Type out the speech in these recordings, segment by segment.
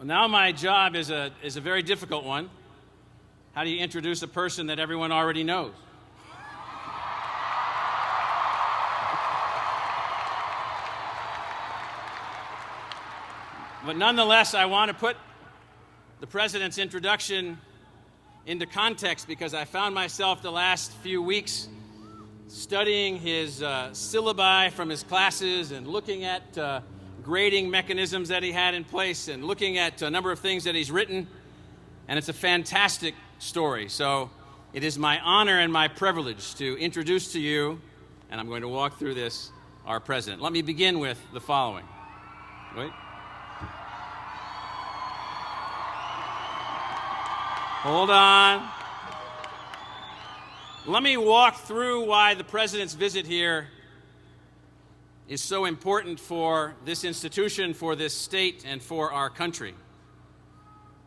Now my job is a very difficult one. How do you introduce a person that everyone already knows? But nonetheless, I want to put the President's introduction into context because I found myself the last few weeks studying his syllabi from his classes and looking at grading mechanisms that he had in place and looking at a number of things that he's written, and it's a fantastic story. So it is my honor and my privilege to introduce to you, and I'm going to walk through this, our President. Let me begin with the following. Wait. Hold on. Let me walk through why the President's visit here is so important for this institution, for this state, and for our country.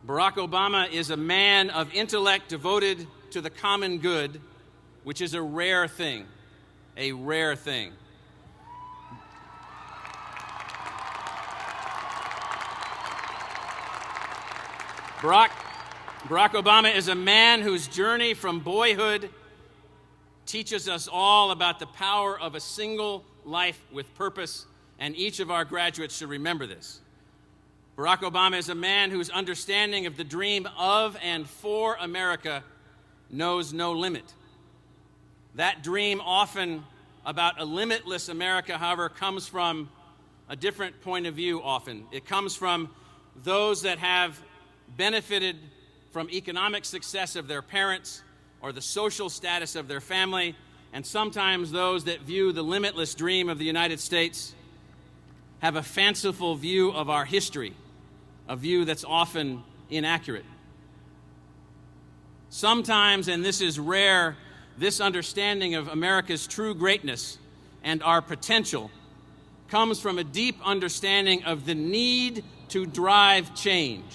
Barack Obama is a man of intellect devoted to the common good, which is a rare thing, a rare thing. Barack Obama is a man whose journey from boyhood teaches us all about the power of a single life with purpose, and each of our graduates should remember this. Barack Obama is a man whose understanding of the dream of and for America knows no limit. That dream, often about a limitless America, however, comes from a different point of view often. It comes from those that have benefited from economic success of their parents or the social status of their family, and sometimes those that view the limitless dream of the United States have a fanciful view of our history, a view that's often inaccurate. Sometimes, and this is rare, this understanding of America's true greatness and our potential comes from a deep understanding of the need to drive change.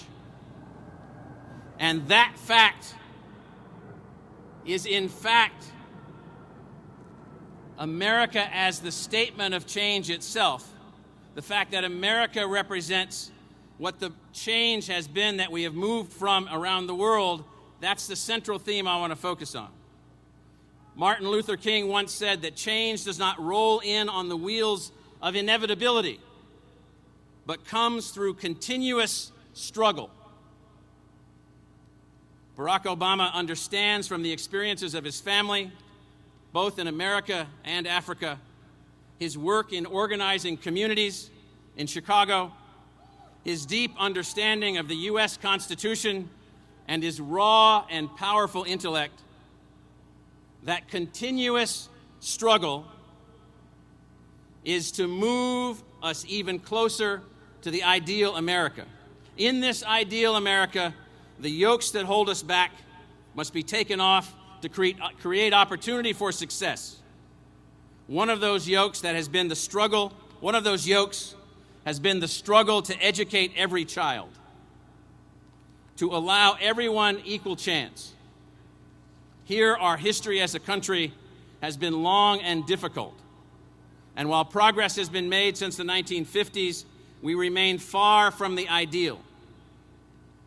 And that fact is, in fact, America as the statement of change itself. The fact that America represents what the change has been that we have moved from around the world, that's the central theme I want to focus on. Martin Luther King once said that change does not roll in on the wheels of inevitability, but comes through continuous struggle. Barack Obama understands from the experiences of his family, both in America and Africa, his work in organizing communities in Chicago, his deep understanding of the U.S. Constitution, and his raw and powerful intellect, that continuous struggle is to move us even closer to the ideal America. In this ideal America, the yokes that hold us back must be taken off to create opportunity for success. One of those yokes that has been the struggle, one of those yokes has been the struggle to educate every child, to allow everyone equal chance. Here, our history as a country has been long and difficult. And while progress has been made since the 1950s, we remain far from the ideal.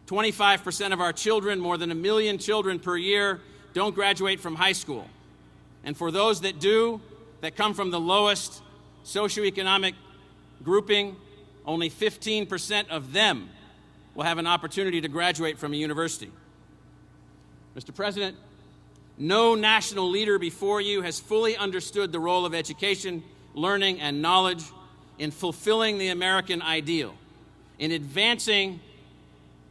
25% of our children, more than 1 million children per year, don't graduate from high school. And for those that do, that come from the lowest socioeconomic grouping, only 15% of them will have an opportunity to graduate from a university. Mr. President, no national leader before you has fully understood the role of education, learning, and knowledge in fulfilling the American ideal, in advancing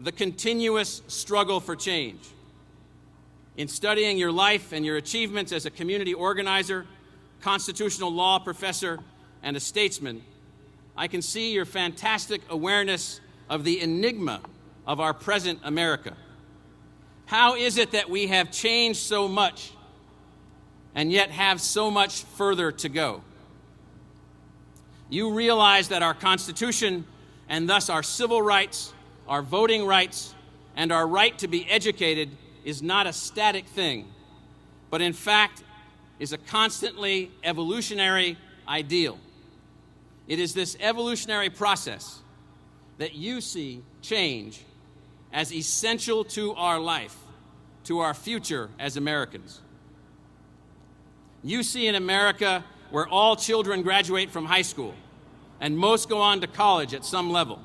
the continuous struggle for change. In studying your life and your achievements as a community organizer, constitutional law professor, and a statesman, I can see your fantastic awareness of the enigma of our present America. How is it that we have changed so much and yet have so much further to go? You realize that our Constitution, and thus our civil rights, our voting rights, and our right to be educated is not a static thing, but in fact is a constantly evolutionary ideal. It is this evolutionary process that you see change as essential to our life, to our future as Americans. You see an America where all children graduate from high school and most go on to college at some level.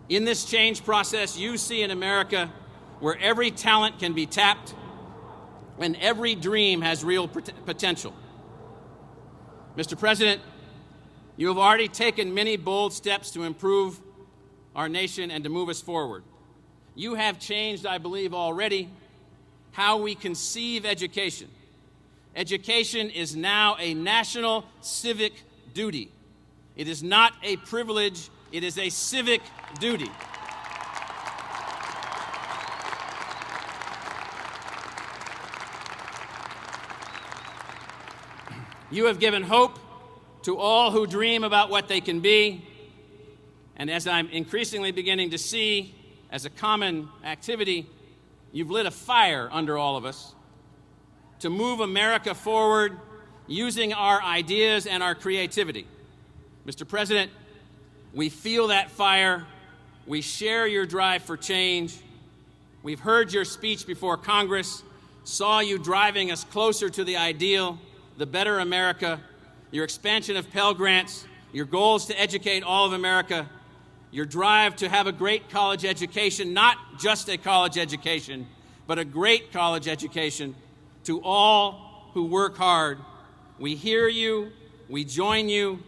In this change process, you see an America where every talent can be tapped and every dream has real potential. Mr. President, you have already taken many bold steps to improve our nation and to move us forward. You have changed, I believe, already how we conceive education. Education is now a national civic duty. It is not a privilege, it is a civic duty. You have given hope to all who dream about what they can be, and as I'm increasingly beginning to see as a common activity, you've lit a fire under all of us to move America forward using our ideas and our creativity. Mr. President, we feel that fire. We share your drive for change. We've heard your speech before Congress, saw you driving us closer to the ideal, the better America, your expansion of Pell Grants, your goals to educate all of America, your drive to have a great college education, not just a college education, but a great college education to all who work hard. We hear you, we join you.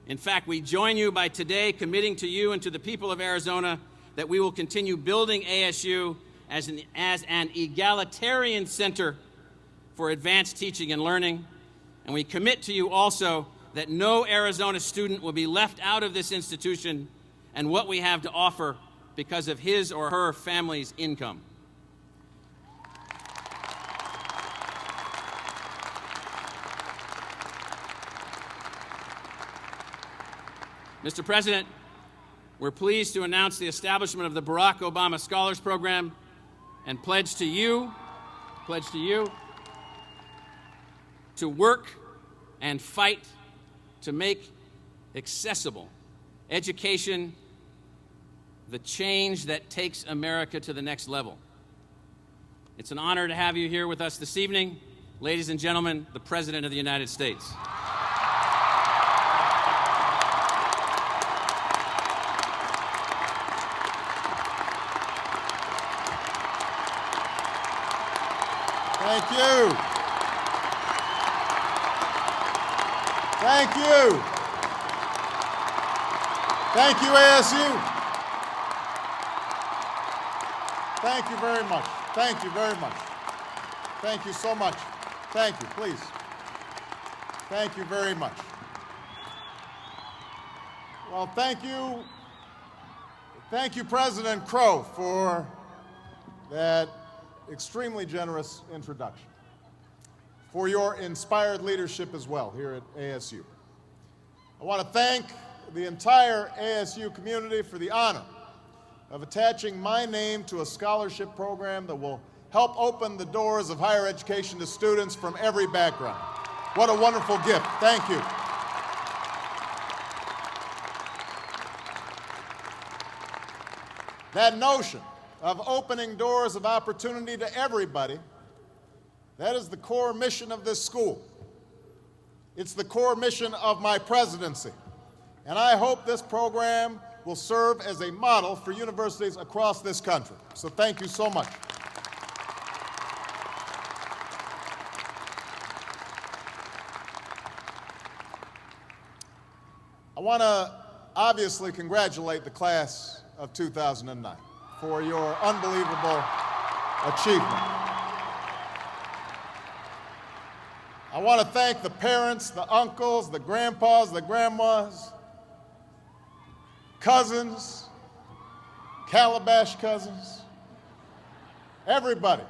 In fact, we join you by today committing to you and to the people of Arizona that we will continue building ASU as an egalitarian center for advanced teaching and learning. And we commit to you also that no Arizona student will be left out of this institution and what we have to offer because of his or her family's income. Mr. President, we're pleased to announce the establishment of the Barack Obama Scholars Program and pledge to you to work and fight to make accessible education the change that takes America to the next level. It's an honor to have you here with us this evening. Ladies and gentlemen, the President of the United States. Thank you. Thank you. Thank you, ASU. Thank you very much. Thank you very much. Thank you so much. Thank you, please. Thank you very much. Well, thank you. Thank you, President Crow, for that extremely generous introduction, for your inspired leadership as well here at ASU. I want to thank the entire ASU community for the honor of attaching my name to a scholarship program that will help open the doors of higher education to students from every background. What a wonderful gift. Thank you. That notion of opening doors of opportunity to everybody, that is the core mission of this school. It's the core mission of my presidency. And I hope this program will serve as a model for universities across this country. So thank you so much. I want to obviously congratulate the class of 2009 for your unbelievable achievement. I want to thank the parents, the uncles, the grandpas, the grandmas, cousins, Calabash cousins, everybody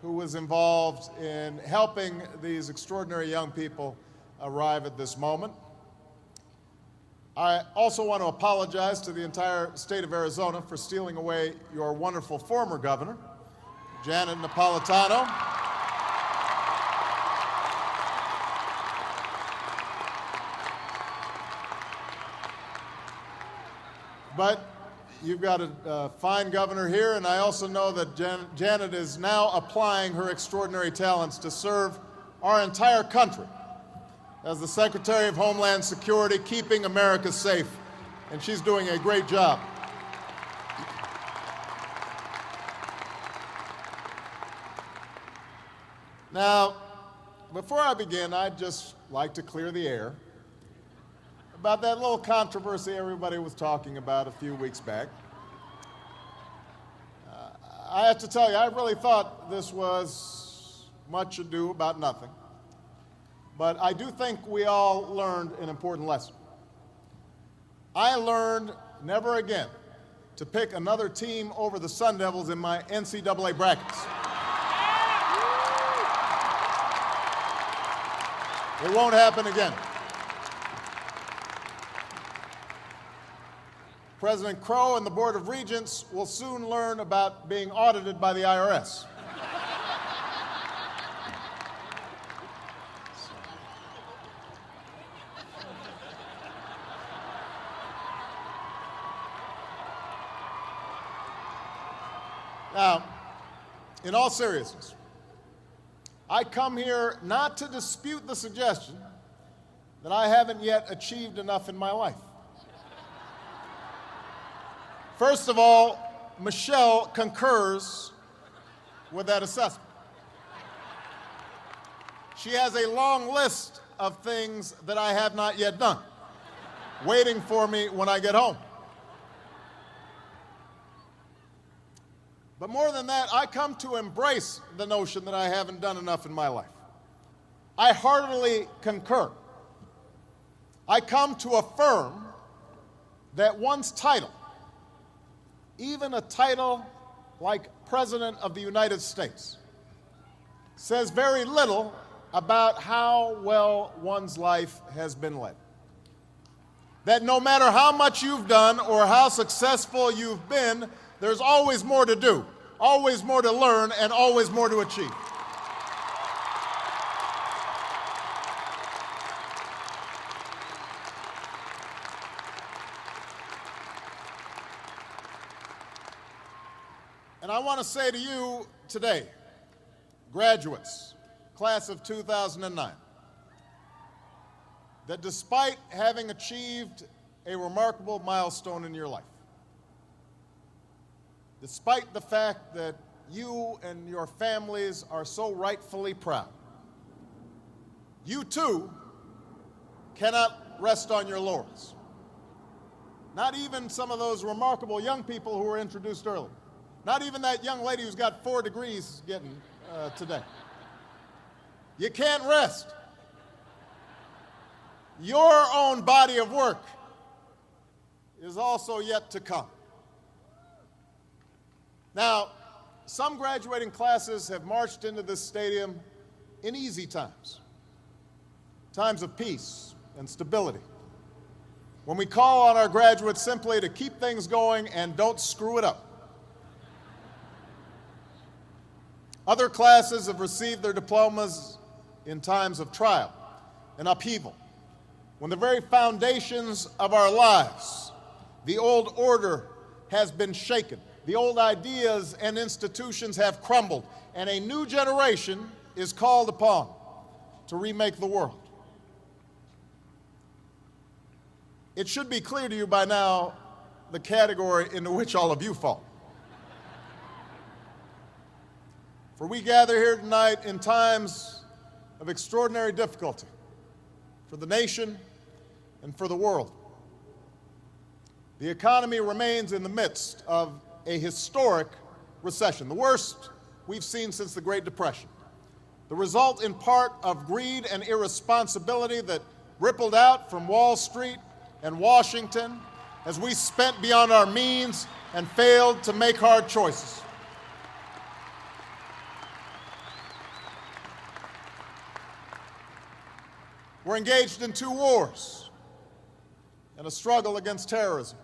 who was involved in helping these extraordinary young people arrive at this moment. I also want to apologize to the entire state of Arizona for stealing away your wonderful former governor, Janet Napolitano. But you've got a fine governor here, and I also know that Janet is now applying her extraordinary talents to serve our entire country as the Secretary of Homeland Security, keeping America safe, and she's doing a great job. Now, before I begin, I'd just like to clear the air about that little controversy everybody was talking about a few weeks back. I have to tell you, I really thought this was much ado about nothing. But I do think we all learned an important lesson. I learned never again to pick another team over the Sun Devils in my NCAA brackets. It won't happen again. President Crow and the Board of Regents will soon learn about being audited by the IRS. Now, in all seriousness, I come here not to dispute the suggestion that I haven't yet achieved enough in my life. First of all, Michelle concurs with that assessment. She has a long list of things that I have not yet done, waiting for me when I get home. But more than that, I come to embrace the notion that I haven't done enough in my life. I heartily concur. I come to affirm that one's title, even a title like President of the United States, says very little about how well one's life has been led. That no matter how much you've done or how successful you've been, there's always more to do, always more to learn, and always more to achieve. And I want to say to you today, graduates, class of 2009, that despite having achieved a remarkable milestone in your life, despite the fact that you and your families are so rightfully proud, you too cannot rest on your laurels. Not even some of those remarkable young people who were introduced earlier. Not even that young lady who's got 4 degrees getting today. You can't rest. Your own body of work is also yet to come. Now, some graduating classes have marched into this stadium in easy times, times of peace and stability, when we call on our graduates simply to keep things going and don't screw it up. Other classes have received their diplomas in times of trial and upheaval, when the very foundations of our lives, the old order, has been shaken. The old ideas and institutions have crumbled, and a new generation is called upon to remake the world. It should be clear to you by now the category into which all of you fall. For we gather here tonight in times of extraordinary difficulty for the nation and for the world. The economy remains in the midst of a historic recession, the worst we've seen since the Great Depression. The result in part of greed and irresponsibility that rippled out from Wall Street and Washington as we spent beyond our means and failed to make hard choices. We're engaged in 2 wars and a struggle against terrorism.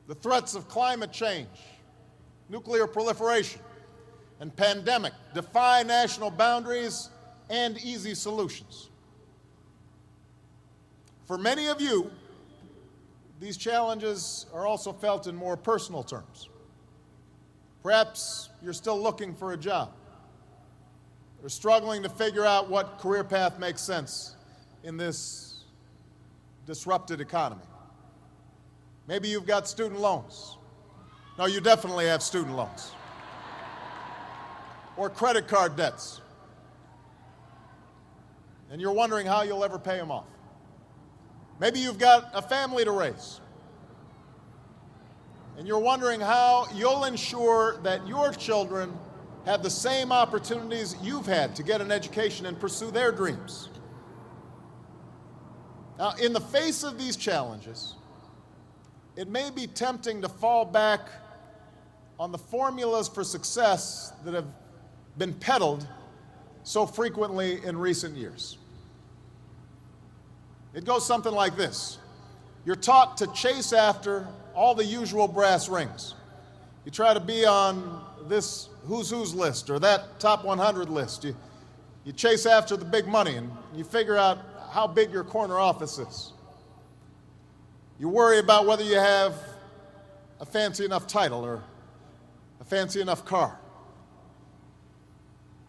The threats of climate change, nuclear proliferation, and pandemic defy national boundaries and easy solutions. For many of you, these challenges are also felt in more personal terms. Perhaps you're still looking for a job, or struggling to figure out what career path makes sense in this disrupted economy. Maybe you've got student loans. No, you definitely have student loans. Or credit card debts. And you're wondering how you'll ever pay them off. Maybe you've got a family to raise. And you're wondering how you'll ensure that your children have the same opportunities you've had to get an education and pursue their dreams. Now, in the face of these challenges, it may be tempting to fall back on the formulas for success that have been peddled so frequently in recent years. It goes something like this. You're taught to chase after all the usual brass rings. You try to be on this who's who's list or that top 100 list. You chase after the big money and you figure out how big your corner office is. You worry about whether you have a fancy enough title or a fancy enough car.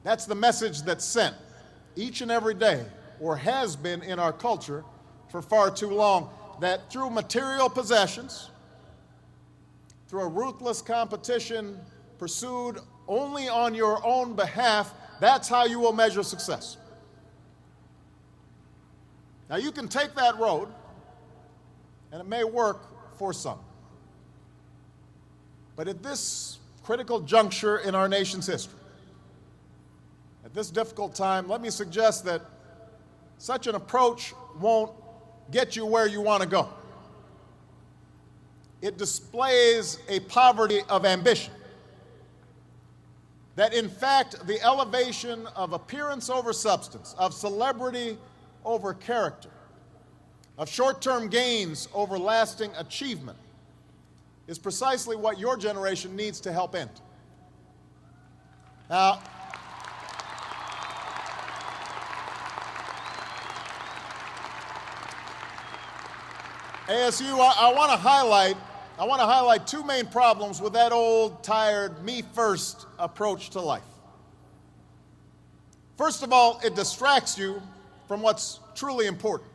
That's the message that's sent each and every day, or has been in our culture for far too long, that through material possessions, through a ruthless competition pursued only on your own behalf, that's how you will measure success. Now, you can take that road, and it may work for some. But at this critical juncture in our nation's history, at this difficult time, let me suggest that such an approach won't get you where you want to go. It displays a poverty of ambition. That in fact, the elevation of appearance over substance, of celebrity over character, of short-term gains over lasting achievement, is precisely what your generation needs to help end. Now, ASU, I want to highlight two main problems with that old, tired, me-first approach to life. First of all, it distracts you from what's truly important.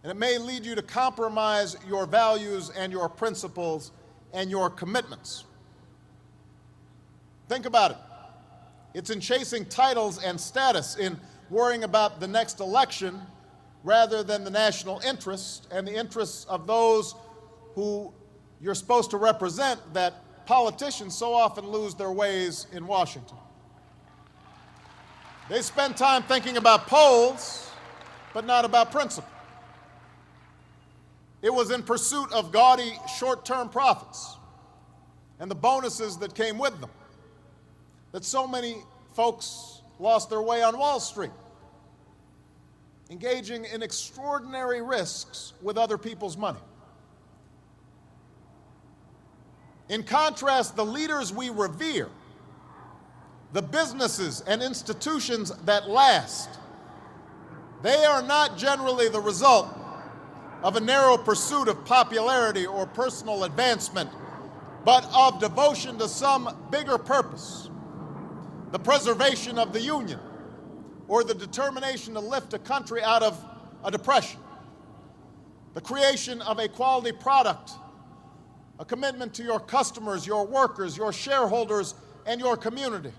And it may lead you to compromise your values and your principles and your commitments. Think about it. It's in chasing titles and status, in worrying about the next election, rather than the national interest and the interests of those who you're supposed to represent, that politicians so often lose their ways in Washington. They spend time thinking about polls, but not about principle. It was in pursuit of gaudy short-term profits and the bonuses that came with them that so many folks lost their way on Wall Street, engaging in extraordinary risks with other people's money. In contrast, the leaders we revere, the businesses and institutions that last, they are not generally the result of a narrow pursuit of popularity or personal advancement, but of devotion to some bigger purpose, the preservation of the Union, or the determination to lift a country out of a depression, the creation of a quality product, a commitment to your customers, your workers, your shareholders, and your community,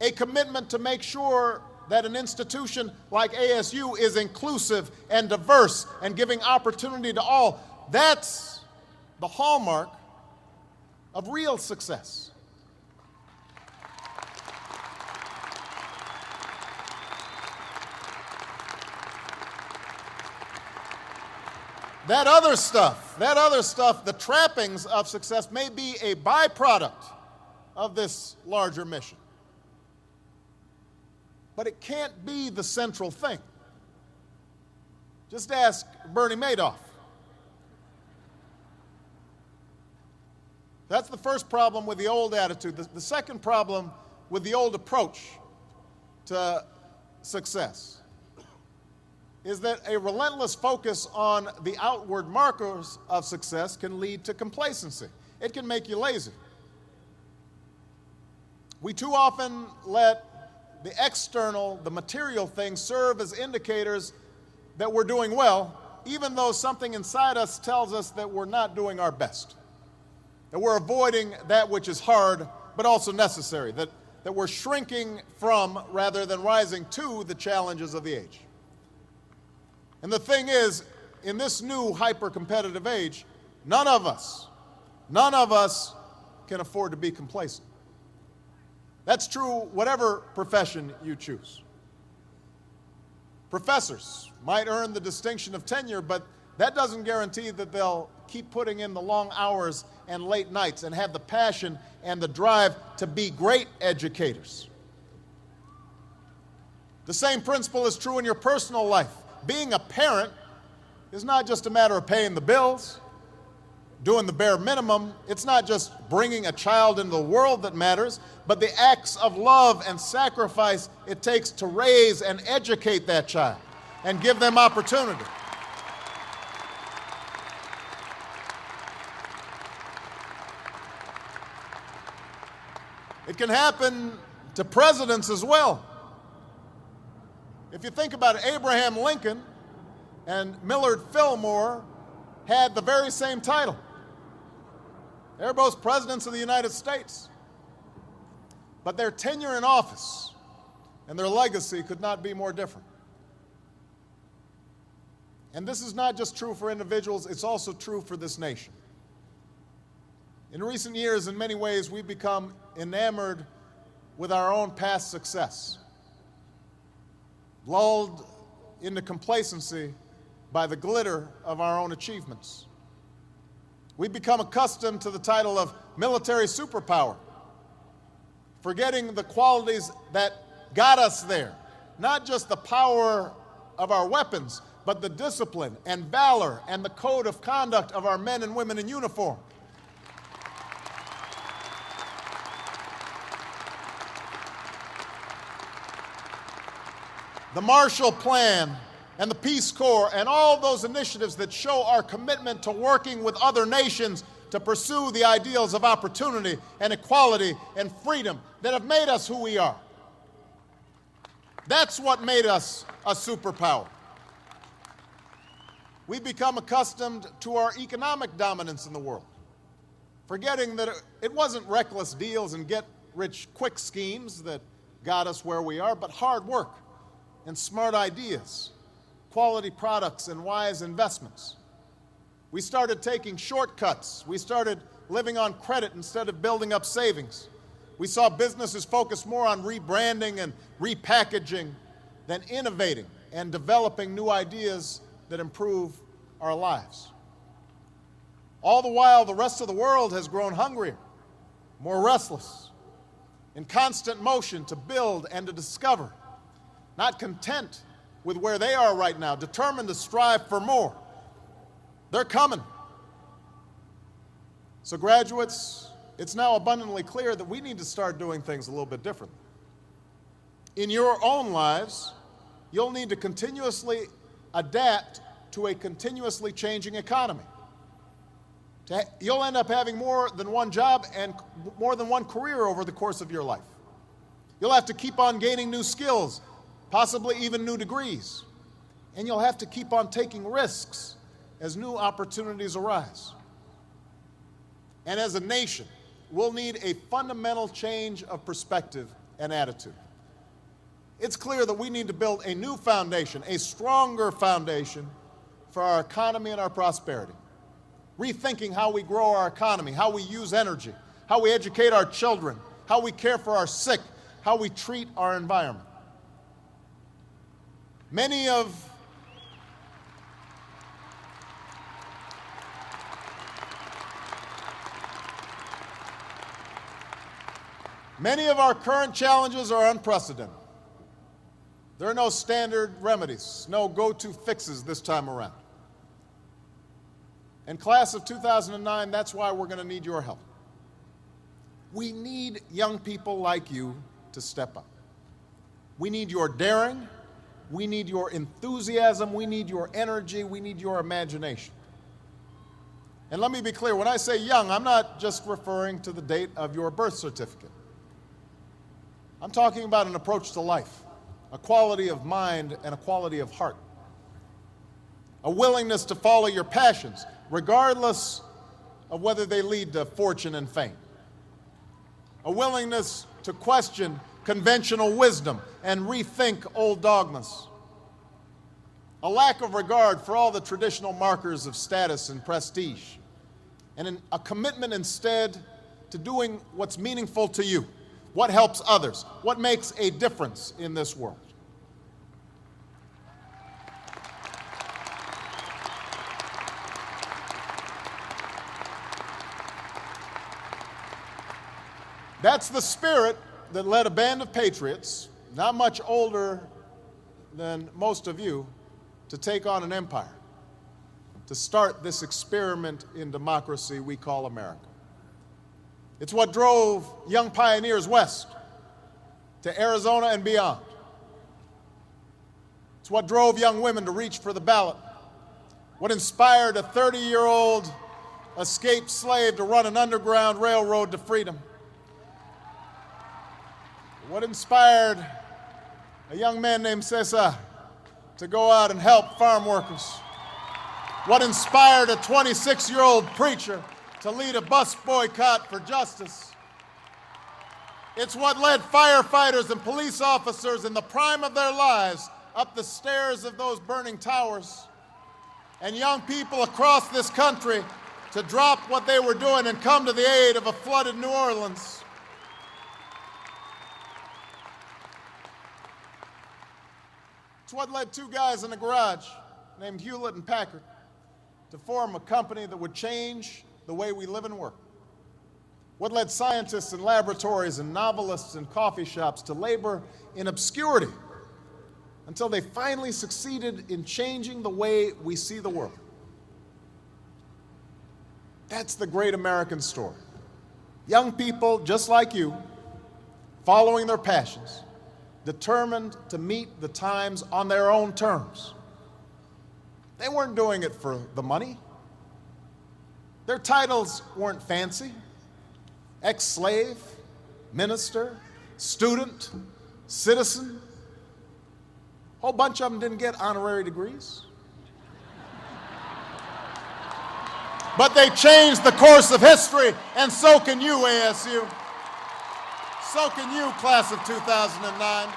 a commitment to make sure that an institution like ASU is inclusive and diverse and giving opportunity to all. That's the hallmark of real success. That other stuff, the trappings of success may be a byproduct of this larger mission. But it can't be the central thing. Just ask Bernie Madoff. That's the first problem with the old attitude. The second problem with the old approach to success is that a relentless focus on the outward markers of success can lead to complacency. It can make you lazy. We too often let the external, the material things serve as indicators that we're doing well, even though something inside us tells us that we're not doing our best, that we're avoiding that which is hard but also necessary, that we're shrinking from rather than rising to the challenges of the age. And the thing is, in this new hyper-competitive age, none of us can afford to be complacent. That's true whatever profession you choose. Professors might earn the distinction of tenure, but that doesn't guarantee that they'll keep putting in the long hours and late nights and have the passion and the drive to be great educators. The same principle is true in your personal life. Being a parent is not just a matter of paying the bills, doing the bare minimum. It's not just bringing a child into the world that matters, but the acts of love and sacrifice it takes to raise and educate that child and give them opportunity. It can happen to presidents as well. If you think about it, Abraham Lincoln and Millard Fillmore had the very same title. They're both presidents of the United States. But their tenure in office and their legacy could not be more different. And this is not just true for individuals, it's also true for this nation. In recent years, in many ways, we've become enamored with our own past success, lulled into complacency by the glitter of our own achievements. We've become accustomed to the title of military superpower, forgetting the qualities that got us there, not just the power of our weapons, but the discipline and valor and the code of conduct of our men and women in uniform. The Marshall Plan and the Peace Corps and all those initiatives that show our commitment to working with other nations to pursue the ideals of opportunity and equality and freedom that have made us who we are. That's what made us a superpower. We've become accustomed to our economic dominance in the world, forgetting that it wasn't reckless deals and get-rich-quick schemes that got us where we are, but hard work and smart ideas, quality products, and wise investments. We started taking shortcuts. We started living on credit instead of building up savings. We saw businesses focus more on rebranding and repackaging than innovating and developing new ideas that improve our lives. All the while, the rest of the world has grown hungrier, more restless, in constant motion to build and to discover, not content with where they are right now, determined to strive for more. They're coming. So graduates, it's now abundantly clear that we need to start doing things a little bit differently. In your own lives, you'll need to continuously adapt to a continuously changing economy. You'll end up having more than one job and more than one career over the course of your life. You'll have to keep on gaining new skills, possibly even new degrees. And you'll have to keep on taking risks as new opportunities arise. And as a nation, we'll need a fundamental change of perspective and attitude. It's clear that we need to build a new foundation, a stronger foundation for our economy and our prosperity. Rethinking how we grow our economy, how we use energy, how we educate our children, how we care for our sick, how we treat our environment. Many of our current challenges are unprecedented. There are no standard remedies, no go-to fixes this time around. And class of 2009, that's why we're going to need your help. We need young people like you to step up. We need your daring, We need your enthusiasm. We need your energy. We need your imagination. And let me be clear, when I say young, I'm not just referring to the date of your birth certificate. I'm talking about an approach to life, a quality of mind and a quality of heart, a willingness to follow your passions, regardless of whether they lead to fortune and fame, a willingness to question conventional wisdom and rethink old dogmas, a lack of regard for all the traditional markers of status and prestige, and a commitment instead to doing what's meaningful to you, what helps others, what makes a difference in this world. That's the spirit that led a band of patriots, not much older than most of you, to take on an empire, to start this experiment in democracy we call America. It's what drove young pioneers west to Arizona and beyond. It's what drove young women to reach for the ballot, what inspired a 30-year-old escaped slave to run an underground railroad to freedom, what inspired a young man named Cesar to go out and help farm workers, what inspired a 26-year-old preacher to lead a bus boycott for justice. It's what led firefighters and police officers in the prime of their lives up the stairs of those burning towers, and young people across this country to drop what they were doing and come to the aid of a flooded New Orleans. It's what led two guys in a garage named Hewlett and Packard to form a company that would change the way we live and work. What led scientists in laboratories and novelists in coffee shops to labor in obscurity until they finally succeeded in changing the way we see the world. That's the great American story. Young people just like you, following their passions, determined to meet the times on their own terms. They weren't doing it for the money. Their titles weren't fancy. Ex-slave, minister, student, citizen. A whole bunch of them didn't get honorary degrees. But they changed the course of history, and so can you, ASU. So can you, class of 2009.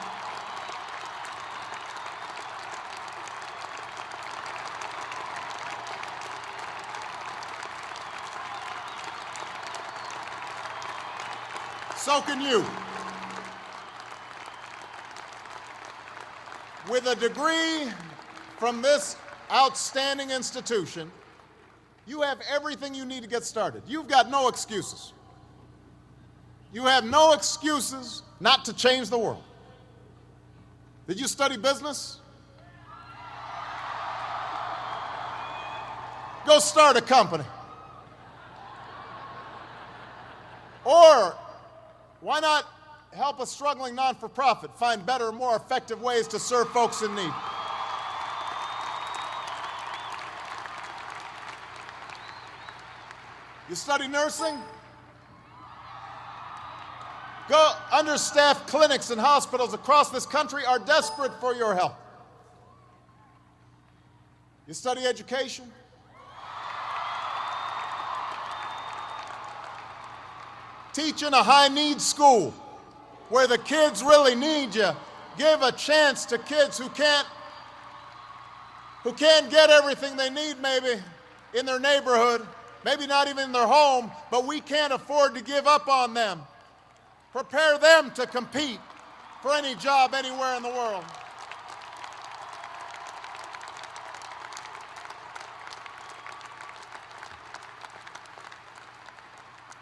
So can you. With a degree from this outstanding institution, you have everything you need to get started. You've got no excuses. You have no excuses not to change the world. Did you study business? Go start a company. Or why not help a struggling non-for-profit find better, more effective ways to serve folks in need? You study nursing? Go. Understaffed clinics and hospitals across this country are desperate for your help. You study education? Teach in a high-need school where the kids really need you. Give a chance to kids who can't get everything they need maybe in their neighborhood, maybe not even in their home, but we can't afford to give up on them. Prepare them to compete for any job anywhere in the world.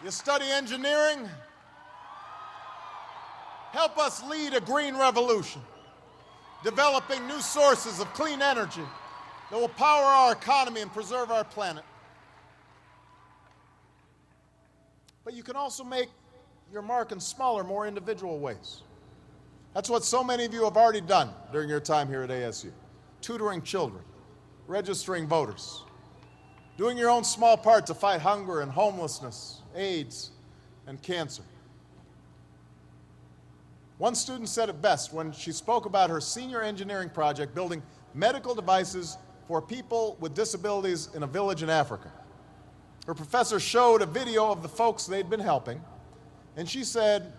You study engineering? Help us lead a green revolution, developing new sources of clean energy that will power our economy and preserve our planet. But you can also make your mark in smaller, more individual ways. That's what so many of you have already done during your time here at ASU. Tutoring children, registering voters, doing your own small part to fight hunger and homelessness, AIDS, and cancer. One student said it best when she spoke about her senior engineering project building medical devices for people with disabilities in a village in Africa. Her professor showed a video of the folks they'd been helping, and she said,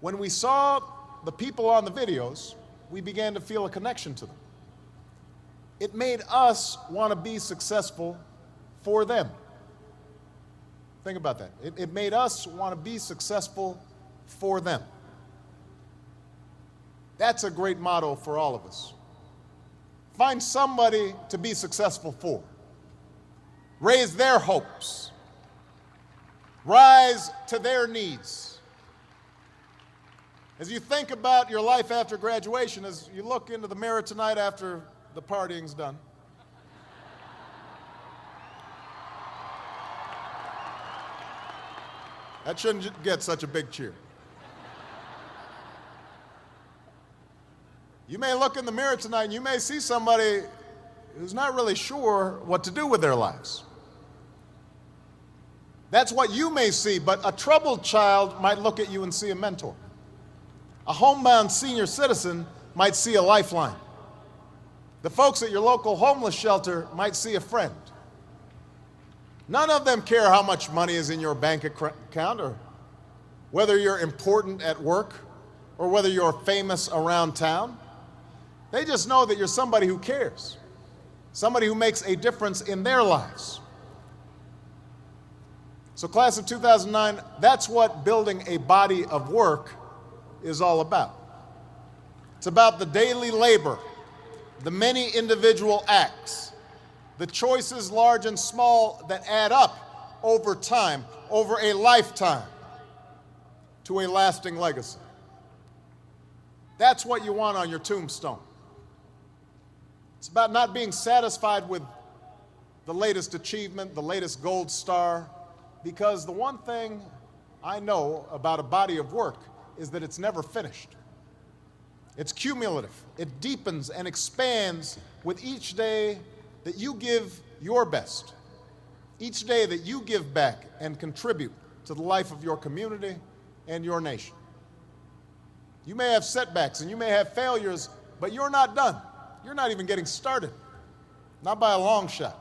when we saw the people on the videos, we began to feel a connection to them. It made us want to be successful for them. Think about that. It made us want to be successful for them. That's a great motto for all of us. Find somebody to be successful for. Raise their hopes. Rise to their needs. As you think about your life after graduation, as you look into the mirror tonight after the partying's done, that shouldn't get such a big cheer. You may look in the mirror tonight and you may see somebody who's not really sure what to do with their lives. That's what you may see, but a troubled child might look at you and see a mentor. A homebound senior citizen might see a lifeline. The folks at your local homeless shelter might see a friend. None of them care how much money is in your bank account or whether you're important at work or whether you're famous around town. They just know that you're somebody who cares, somebody who makes a difference in their lives. So class of 2009, that's what building a body of work is all about. It's about the daily labor, the many individual acts, the choices large and small that add up over time, over a lifetime, to a lasting legacy. That's what you want on your tombstone. It's about not being satisfied with the latest achievement, the latest gold star, because the one thing I know about a body of work is that it's never finished. It's cumulative. It deepens and expands with each day that you give your best, each day that you give back and contribute to the life of your community and your nation. You may have setbacks and you may have failures, but you're not done. You're not even getting started, not by a long shot.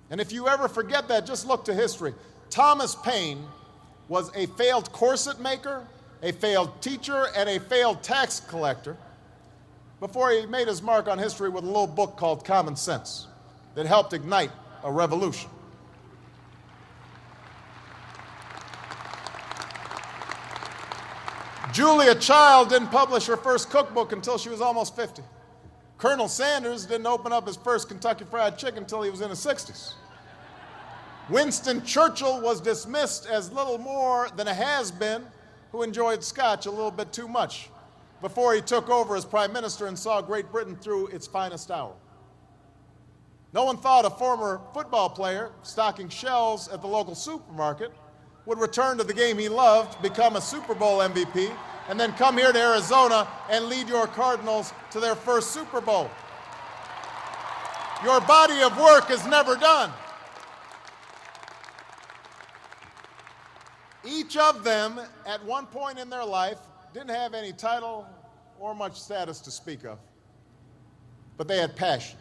And if you ever forget that, just look to history. Thomas Paine was a failed corset maker, a failed teacher, and a failed tax collector before he made his mark on history with a little book called Common Sense that helped ignite a revolution. Julia Child didn't publish her first cookbook until she was almost 50. Colonel Sanders didn't open up his first Kentucky Fried Chicken until he was in his 60s. Winston Churchill was dismissed as little more than a has-been who enjoyed scotch a little bit too much before he took over as prime minister and saw Great Britain through its finest hour. No one thought a former football player stocking shelves at the local supermarket would return to the game he loved, become a Super Bowl MVP, and then come here to Arizona and lead your Cardinals to their first Super Bowl. Your body of work is never done. Each of them, at one point in their life, didn't have any title or much status to speak of, but they had passion,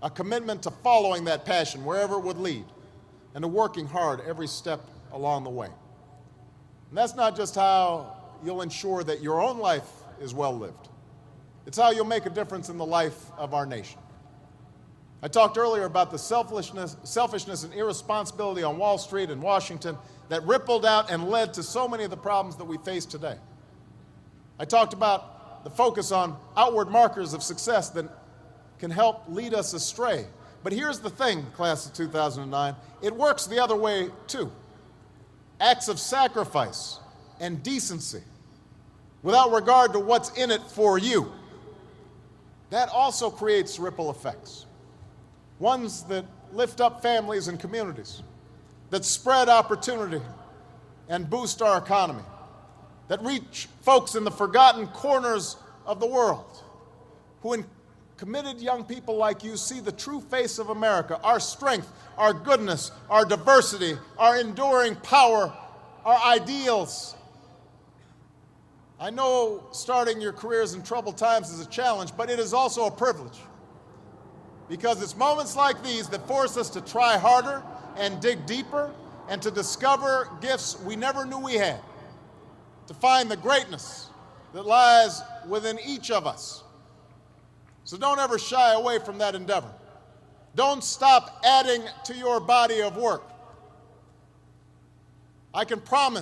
a commitment to following that passion wherever it would lead, and to working hard every step along the way. And that's not just how you'll ensure that your own life is well lived. It's how you'll make a difference in the life of our nation. I talked earlier about the selfishness and irresponsibility on Wall Street and Washington that rippled out and led to so many of the problems that we face today. I talked about the focus on outward markers of success that can help lead us astray. But here's the thing, class of 2009, it works the other way too. Acts of sacrifice and decency without regard to what's in it for you. That also creates ripple effects. Ones that lift up families and communities, that spread opportunity and boost our economy, that reach folks in the forgotten corners of the world, who in committed young people like you see the true face of America, our strength, our goodness, our diversity, our enduring power, our ideals. I know starting your careers in troubled times is a challenge, but it is also a privilege, because it's moments like these that force us to try harder and dig deeper and to discover gifts we never knew we had, to find the greatness that lies within each of us. So don't ever shy away from that endeavor. Don't stop adding to your body of work. I can promise